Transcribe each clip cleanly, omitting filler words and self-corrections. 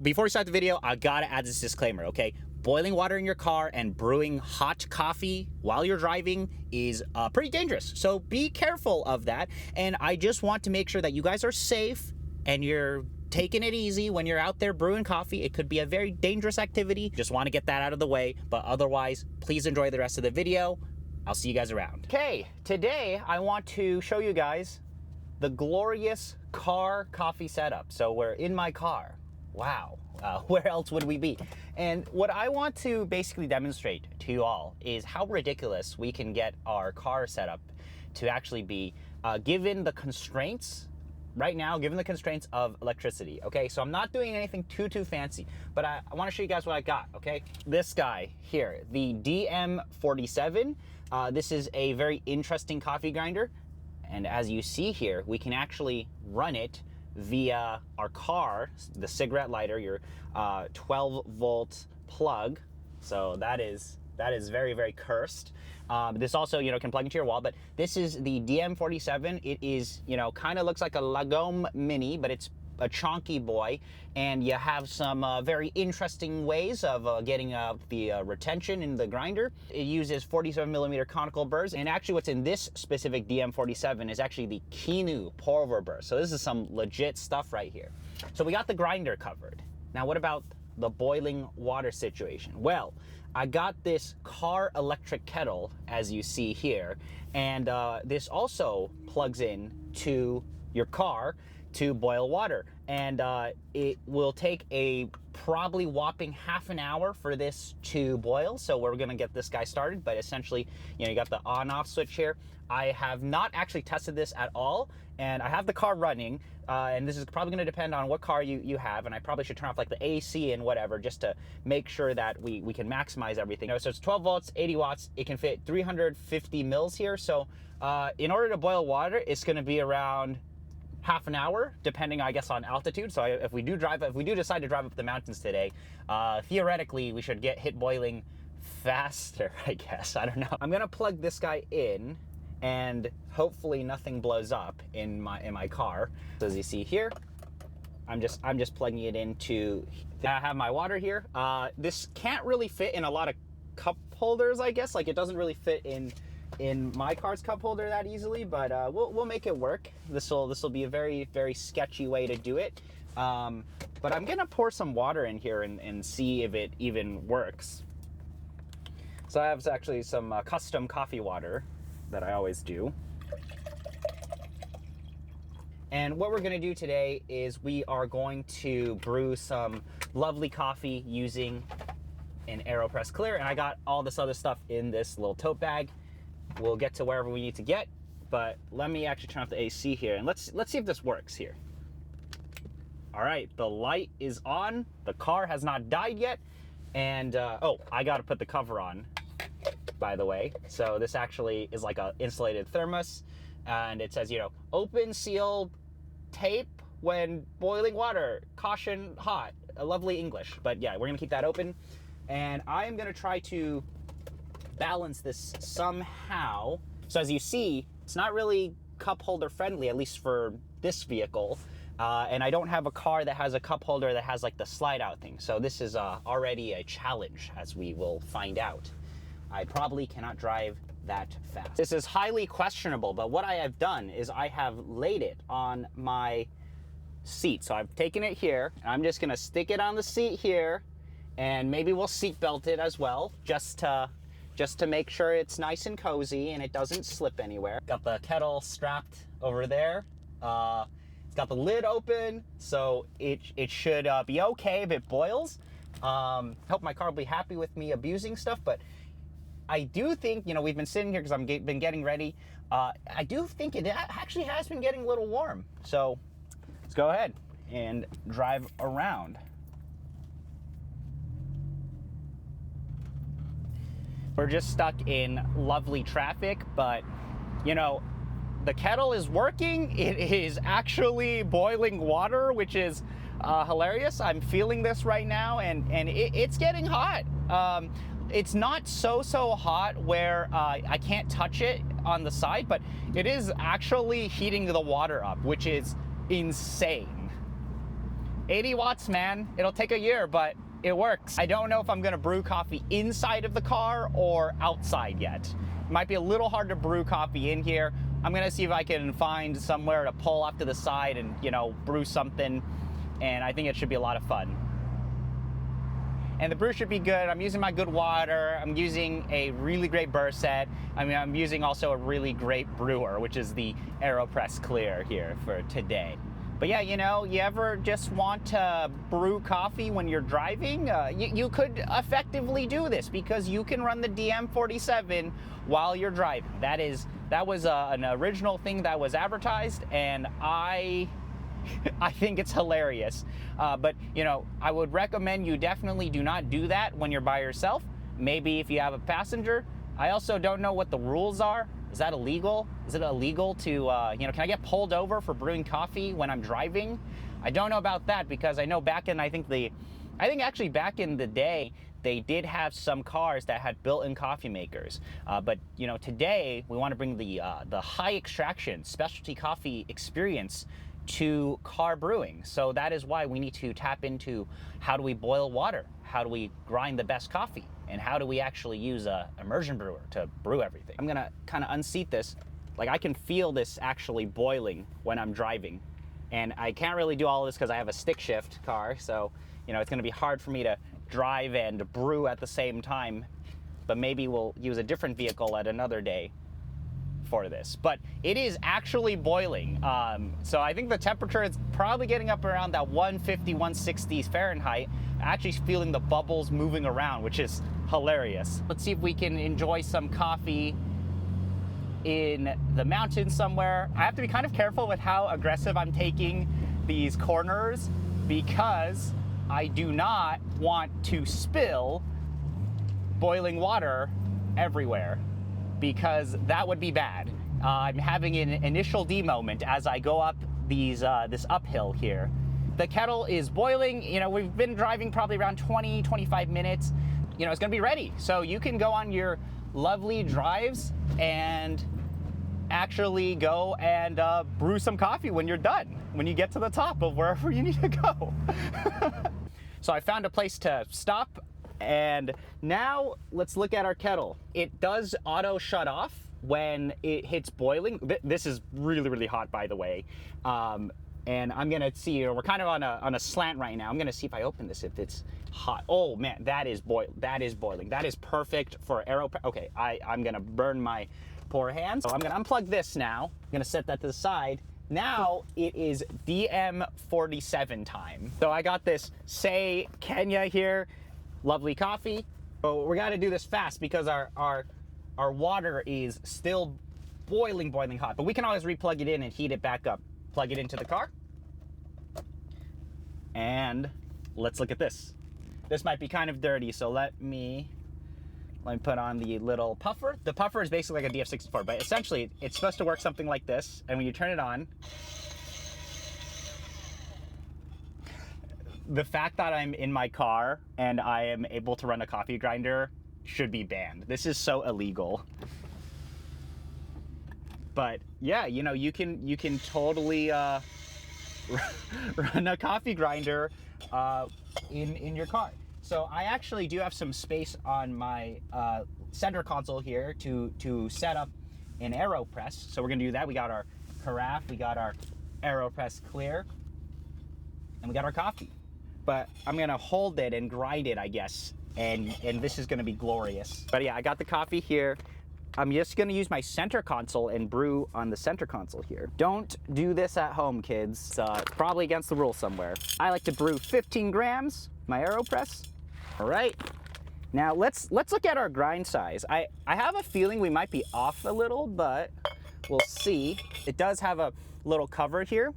Before we start the video, I gotta add this disclaimer, okay? Boiling water in your car and brewing hot coffee while you're driving is pretty dangerous. So be careful of that. And I just want to make sure that you guys are safe and you're taking it easy when you're out there brewing coffee. It could be a very dangerous activity. Just want to get that out of the way. But otherwise, please enjoy the rest of the video. I'll see you guys around. Okay, today I want to show you guys the glorious car coffee setup. So we're in my car. Wow, where else would we be? And what I want to basically demonstrate to you all is how ridiculous we can get our car setup to actually be given the constraints right now, given the constraints of electricity. Okay, so I'm not doing anything too fancy, but I want to show you guys what I got. Okay, this guy here, the DM47. This is a very interesting coffee grinder, and as you see here, we can actually run it via our car, the cigarette lighter, your 12-volt plug. So that is very cursed. This also, can plug into your wall, but this is the DM47. It is, kind of looks like a Lagome Mini, but it's a chonky boy, and you have some very interesting ways of getting the retention in the grinder. It uses 47mm conical burrs, and actually what's in this specific DM47 is actually the Kinu Pour Over Burr. So this is some legit stuff right here. So we got the grinder covered. Now what about the boiling water situation? Well, I got this car electric kettle, as you see here, and this also plugs in to your car to boil water, and it will take a probably whopping half an hour for this to boil. So we're gonna get this guy started, but essentially, you got the on-off switch here. I have not actually tested this at all, and I have the car running, and this is probably gonna depend on what car you have, and I probably should turn off like the AC and whatever, just to make sure that we can maximize everything. So it's 12 volts, 80 watts, it can fit 350 mils here. So in order to boil water, it's gonna be around half an hour, depending, I guess, on altitude. So if we do decide to drive up the mountains today, theoretically we should get hit boiling faster, I guess. I don't know. I'm gonna plug this guy in, and hopefully nothing blows up in my car. So as you see here, I'm just plugging it into. I have my water here. This can't really fit in a lot of cup holders, I guess. Like, it doesn't really fit in my car's cup holder that easily, but we'll make it work. This will be a very sketchy way to do it, but I'm gonna pour some water in here and see if it even works. So I have actually some custom coffee water that I always do, and what we're gonna do today is we are going to brew some lovely coffee using an Aeropress Clear, and I got all this other stuff in this little tote bag. We'll get to wherever we need to get, but let me actually turn off the AC here, and let's see if this works here. All right, the light is on. The car has not died yet, and oh, I got to put the cover on, by the way. So this actually is like a insulated thermos, and it says, open seal tape when boiling water, caution hot. A lovely English, but yeah, we're gonna keep that open, and I am gonna try to balance this somehow. So as you see, it's not really cup holder friendly, at least for this vehicle, and I don't have a car that has a cup holder that has like the slide out thing. So this is already a challenge, as we will find out. I probably cannot drive that fast. This is highly questionable, but what I have done is I have laid it on my seat. So I've taken it here, and I'm just gonna stick it on the seat here, and maybe we'll seat belt it as well, just to make sure it's nice and cozy and it doesn't slip anywhere. Got the kettle strapped over there. It's got the lid open, so it should be okay if it boils. Hope my car will be happy with me abusing stuff, but I do think, we've been sitting here because I've been getting ready. I do think it actually has been getting a little warm. So let's go ahead and drive around. We're just stuck in lovely traffic, but the kettle is working. It is actually boiling water, which is hilarious. I'm feeling this right now, and it's getting hot. It's not so hot where I can't touch it on the side, but it is actually heating the water up, which is insane. 80 watts, man. It'll take a year, but it works. I don't know if I'm gonna brew coffee inside of the car or outside yet. It might be a little hard to brew coffee in here. I'm gonna see if I can find somewhere to pull off to the side and, you know, brew something, and I think it should be a lot of fun. And the brew should be good. I'm using my good water. I'm using a really great burr set. I mean, I'm using also a really great brewer, which is the Aeropress Clear here for today. But yeah, you know, you ever just want to brew coffee when you're driving? You could effectively do this because you can run the DM47 while you're driving. That was an original thing that was advertised, and I think it's hilarious. But you know, I would recommend you definitely do not do that when you're by yourself. Maybe if you have a passenger. I also don't know what the rules are. Is that illegal? Is it illegal to, you know, can I get pulled over for brewing coffee when I'm driving? I don't know about that because I know back in, I think actually back in the day, they did have some cars that had built-in coffee makers. But you know, today we want to bring the high extraction specialty coffee experience to car brewing. So that is why we need to tap into how do we boil water? How do we grind the best coffee? And how do we actually use a immersion brewer to brew everything? I'm gonna kind of unseat this. Like, I can feel this actually boiling when I'm driving. And I can't really do all of this because I have a stick shift car. So, you know, it's gonna be hard for me to drive and brew at the same time. But maybe we'll use a different vehicle at another day for this. But it is actually boiling. So I think the temperature is probably getting up around that 150, 160 Fahrenheit. Actually feeling the bubbles moving around, which is hilarious. Let's see if we can enjoy some coffee in the mountains somewhere. I have to be kind of careful with how aggressive I'm taking these corners because I do not want to spill boiling water everywhere because that would be bad. I'm having an initial D moment as I go up these this uphill here. The kettle is boiling. You know, we've been driving probably around 20, 25 minutes. You know, it's gonna be ready. So you can go on your lovely drives and actually go and brew some coffee when you're done, when you get to the top of wherever you need to go. So I found a place to stop, and now let's look at our kettle. It does auto shut off when it hits boiling. This is really, really hot, by the way. And I'm gonna see, you know, we're kind of on a slant right now. I'm gonna see if I open this, if it's hot. Oh man, that is boiling. That is perfect for Aeropress. Okay, I'm gonna burn my poor hands. So I'm gonna unplug this now. I'm gonna set that to the side. Now it is DM47 time. So I got this Say Kenya here, lovely coffee. So we gotta do this fast because our water is still boiling hot, but we can always replug it in and heat it back up. Plug it into the car. And let's look at this. This might be kind of dirty, so let me put on the little puffer. The puffer is basically like a DF64, but essentially it's supposed to work something like this. And when you turn it on, the fact that I'm in my car and I am able to run a coffee grinder should be banned. This is so illegal. But yeah, you know, you can totally run a coffee grinder in your car. So I actually do have some space on my center console here to set up an Aeropress. So we're gonna do that. We got our carafe, we got our Aeropress Clear, and we got our coffee. But I'm gonna hold it and grind it, I guess, and this is gonna be glorious. But yeah, I got the coffee here. I'm just gonna use my center console and brew on the center console here. Don't do this at home, kids. It's probably against the rules somewhere. I like to brew 15 grams, my Aeropress. All right, now let's look at our grind size. I have a feeling we might be off a little, but we'll see. It does have a little cover here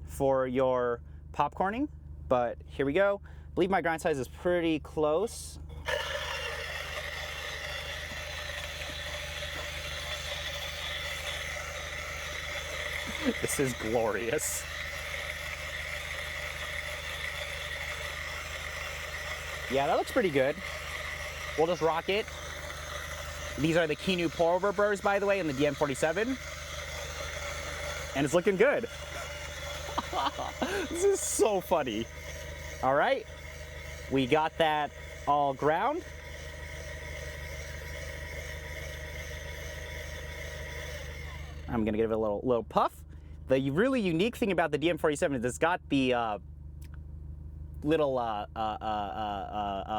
for your popcorning, but here we go. I believe my grind size is pretty close. This is glorious. Yeah, that looks pretty good. We'll just rock it. These are the Kinu Pour Over Burrs, by the way, in the DM47. And it's looking good. This is so funny. All right, we got that all ground. I'm gonna give it a little puff. The really unique thing about the DM47 is it's got the little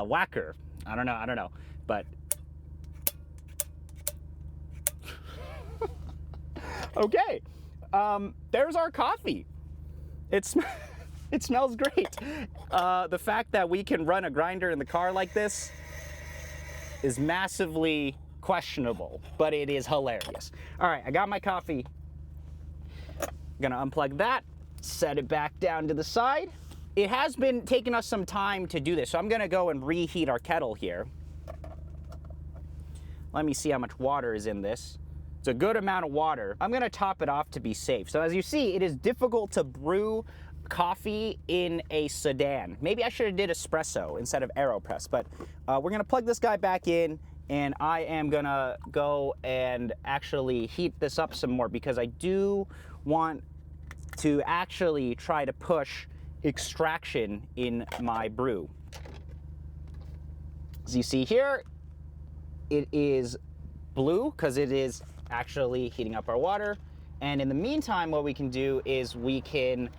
whacker. I don't know, but okay. There's our coffee. It smells great. The fact that we can run a grinder in the car like this is massively questionable, but it is hilarious. All right, I got my coffee. I'm gonna unplug that, set it back down to the side. It has been taking us some time to do this, so I'm gonna go and reheat our kettle here. Let me see how much water is in this. It's a good amount of water. I'm gonna top it off to be safe. So as you see, it is difficult to brew coffee in a sedan. Maybe I should have did espresso instead of Aeropress, but we're gonna plug this guy back in, and I am gonna go and actually heat this up some more because I do want to actually try to push extraction in my brew. As you see here, it is blue because it is actually heating up our water. And in the meantime, what we can do is we can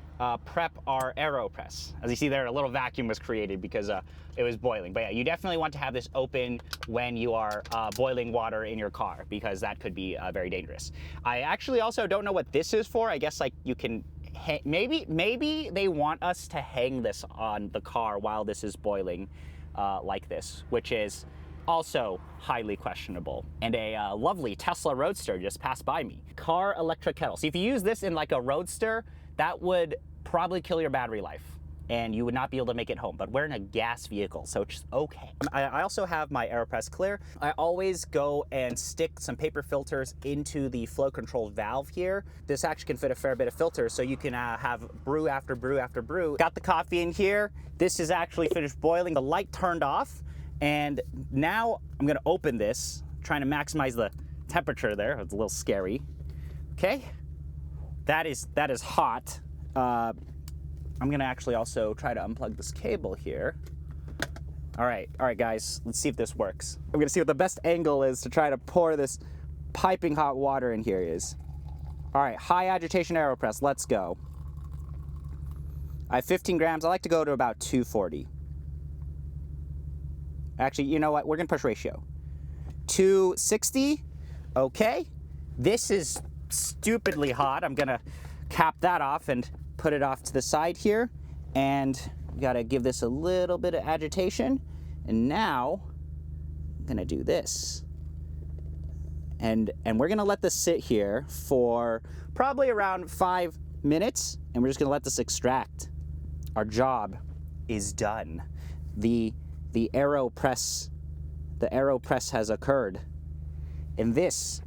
prep our Aeropress. As you see there, a little vacuum was created because it was boiling. But yeah, you definitely want to have this open when you are boiling water in your car because that could be very dangerous. I actually also don't know what this is for. I guess like you can, maybe they want us to hang this on the car while this is boiling like this, which is also highly questionable. And a lovely Tesla Roadster just passed by me. Car electric kettle. So if you use this in like a Roadster, that would probably kill your battery life and you would not be able to make it home, but we're in a gas vehicle, so it's okay. I also have my Aeropress Clear. I always go and stick some paper filters into the flow control valve here. This actually can fit a fair bit of filters, so you can have brew after brew after brew. Got the coffee in here. This is actually finished boiling. The light turned off, and now I'm gonna open this, trying to maximize the temperature there. It's a little scary. Okay. That is hot. I'm gonna actually also try to unplug this cable here. All right, guys, let's see if this works. I'm gonna see what the best angle is to try to pour this piping hot water in here is. All right, high agitation Aeropress, let's go. I have 15 grams, I like to go to about 240. Actually, you know what, we're gonna push ratio. 260, okay. This is stupidly hot. I'm gonna cap that off and put it off to the side here, and we gotta give this a little bit of agitation. And now I'm gonna do this, and we're gonna let this sit here for probably around 5 minutes, and we're just gonna let this extract. Our job is done. The Aeropress has occurred, and this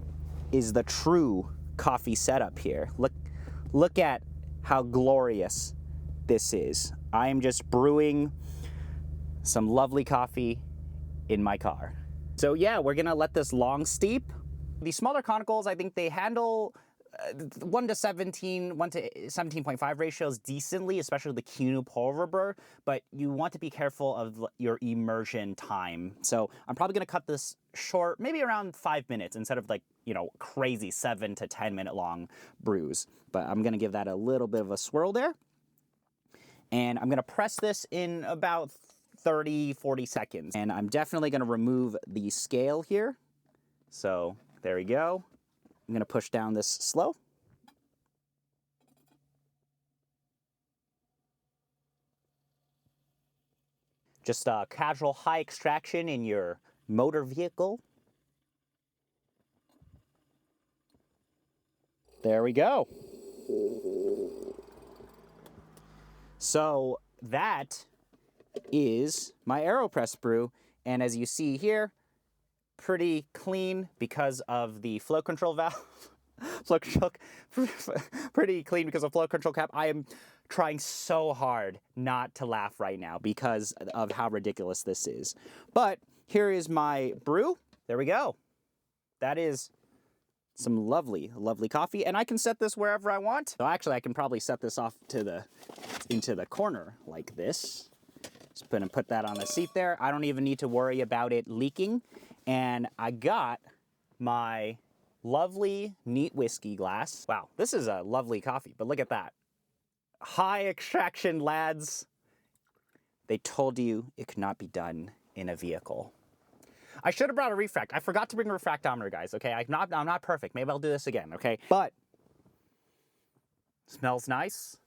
is the true coffee setup here. Look at how glorious this is. I am just brewing some lovely coffee in my car. So yeah, we're gonna let this long steep. The smaller conicals, I think they handle 1 to 17.5 ratios decently, especially the Kinu Pour Over Burr, but you want to be careful of your immersion time. So I'm probably gonna cut this short, maybe around 5 minutes instead of like, you know, crazy 7 to 10 minute long brews. But I'm gonna give that a little bit of a swirl there. And I'm gonna press this in about 30, 40 seconds. And I'm definitely gonna remove the scale here. So there we go. I'm gonna push down this slow. Just casual high extraction in your motor vehicle. There we go. So that is my Aeropress brew, and as you see here, pretty clean because of the flow control valve. Flow control, pretty clean because of flow control cap. I am trying so hard not to laugh right now because of how ridiculous this is. But here is my brew. There we go. That is some lovely, lovely coffee, and I can set this wherever I want. So actually, I can probably set this off to into the corner like this. Just gonna put that on the seat there. I don't even need to worry about it leaking. And I got my lovely, neat whiskey glass. Wow, this is a lovely coffee, but look at that. High extraction, lads. They told you it could not be done in a vehicle. I should have brought a refract. I forgot to bring a refractometer, guys, okay? I'm not perfect. Maybe I'll do this again, okay? But smells nice.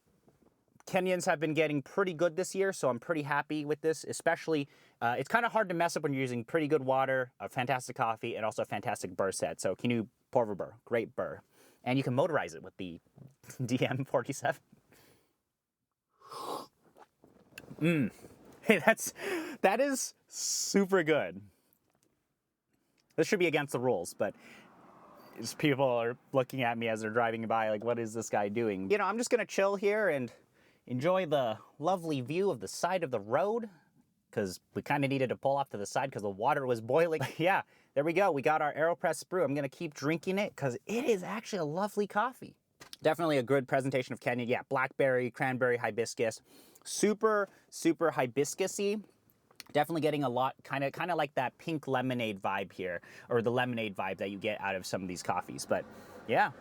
Kenyans have been getting pretty good this year, so I'm pretty happy with this, especially, it's kind of hard to mess up when you're using pretty good water, a fantastic coffee, and also a fantastic burr set. So Kinu Pour Over Burr, great burr. And you can motorize it with the DM47. Hey, that is super good. This should be against the rules, but people are looking at me as they're driving by like, what is this guy doing? You know, I'm just gonna chill here and enjoy the lovely view of the side of the road, because we kind of needed to pull off to the side because the water was boiling. Yeah, there we go. We got our Aeropress Brew. I'm gonna keep drinking it because it is actually a lovely coffee. Definitely a good presentation of Kenya. Yeah, blackberry, cranberry, hibiscus. Super, super hibiscusy. Definitely getting a lot, kind of like that pink lemonade vibe here, or the lemonade vibe that you get out of some of these coffees. But yeah,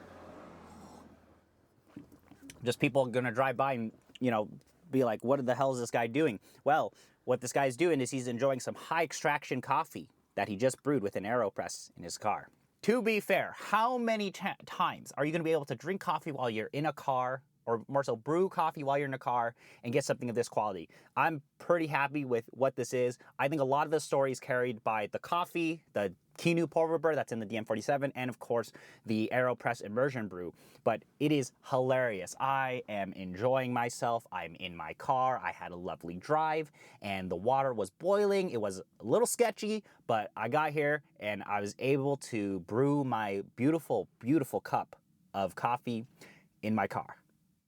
just people gonna drive by and, you know, be like, what the hell is this guy doing? Well, what this guy's doing is he's enjoying some high extraction coffee that he just brewed with an Aeropress in his car. To be fair, how many times are you gonna be able to drink coffee while you're in a car, or more so brew coffee while you're in a car and get something of this quality? I'm pretty happy with what this is. I think a lot of the story is carried by the coffee, the Kinu Pour Over Burr that's in the DM47, and of course the Aeropress immersion brew. But it is hilarious. I am enjoying myself. I'm in my car. I had a lovely drive and the water was boiling. It was a little sketchy, but I got here and I was able to brew my beautiful, beautiful cup of coffee in my car.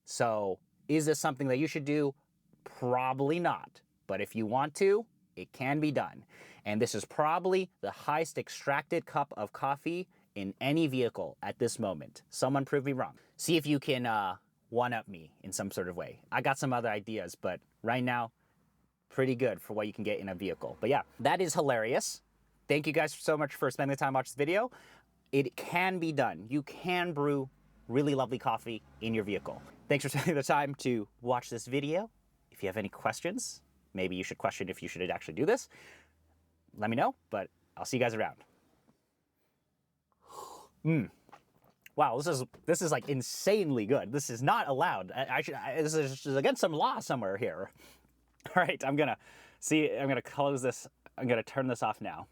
So is this something that you should do? Probably not. But if you want to, it can be done. And this is probably the highest extracted cup of coffee in any vehicle at this moment. Someone prove me wrong. See if you can one-up me in some sort of way. I got some other ideas, but right now, pretty good for what you can get in a vehicle. But yeah, that is hilarious. Thank you guys so much for spending the time watching this video. It can be done. You can brew really lovely coffee in your vehicle. Thanks for spending the time to watch this video. If you have any questions, maybe you should question if you should actually do this, let me know, but I'll see you guys around. Wow, this is like insanely good. This is not allowed. This is against some law somewhere here. All right, I'm gonna close this. I'm gonna turn this off now.